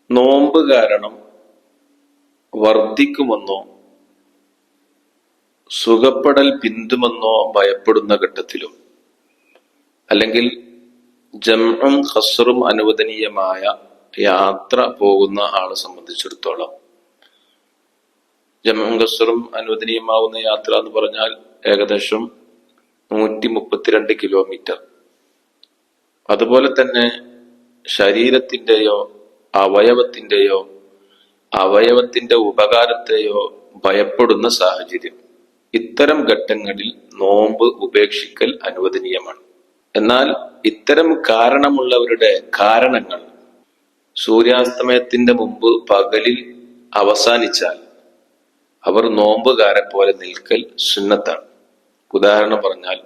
നോമ്പ് കാരണം വർദ്ധിക്കുമെന്നോ സുഖപ്പെടൽ പിന്തുമെന്നോ ഭയപ്പെടുന്ന ഘട്ടത്തിലും, അല്ലെങ്കിൽ ജംഉം ഖസ്റും അനുവദനീയമായ യാത്ര പോകുന്ന ആളെ സംബന്ധിച്ചിടത്തോളം, ജംഉം ഖസ്റും അനുവദനീയമാവുന്ന യാത്ര എന്ന് പറഞ്ഞാൽ ഏകദേശം 132 കിലോമീറ്റർ. അതുപോലെ തന്നെ ശരീരത്തിന്റെയോ അവയവത്തിന്റെ ഉപകാരത്തെയോ ഭയപ്പെടുന്ന സാഹചര്യം, ഇത്തരം ഘട്ടങ്ങളിൽ നോമ്പ് ഉപേക്ഷിക്കൽ അനുവദനീയമാണ്. എന്നാൽ ഇത്തരം കാരണമുള്ളവരുടെ കാരണങ്ങൾ സൂര്യാസ്തമയത്തിന്റെ മുമ്പ് പകലിൽ അവസാനിച്ചാൽ അവർ നോമ്പുകാരെ പോലെ നിൽക്കൽ സുന്നത്താണ്. ഉദാഹരണം പറഞ്ഞാൽ,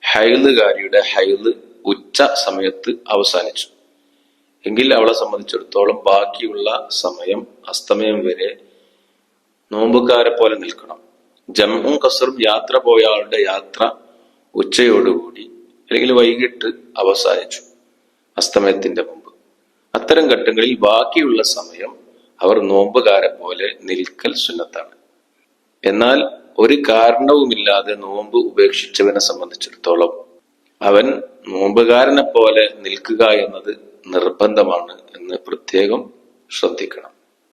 ഹൈലുകാരിയുടെ ഹൈല് ഉച്ച സമയത്ത് അവസാനിച്ചു എങ്കിൽ അവളെ സംബന്ധിച്ചിടത്തോളം ബാക്കിയുള്ള സമയം അസ്തമയം വരെ നോമ്പുകാരെ പോലെ നിൽക്കണം. ജംഉം ഖസ്റും യാത്ര പോയ ആളുടെ യാത്ര ഉച്ചയോടുകൂടി അല്ലെങ്കിൽ വൈകിട്ട് അവസാനിച്ചു അസ്തമയത്തിന്റെ മുമ്പ്. അത്തരം ഘട്ടങ്ങളിൽ ബാക്കിയുള്ള സമയം അവർ നോമ്പുകാരെ പോലെ നിൽക്കൽ സുന്നത്താണ്. എന്നാൽ ഒരു കാരണവുമില്ലാതെ നോമ്പ് ഉപേക്ഷിച്ചവനെ സംബന്ധിച്ചിടത്തോളം അവൻ നോമ്പുകാരനെ പോലെ നിൽക്കുക എന്നത് നിർബന്ധമാണ് എന്ന് പ്രത്യേകം ശ്രദ്ധിക്കണം.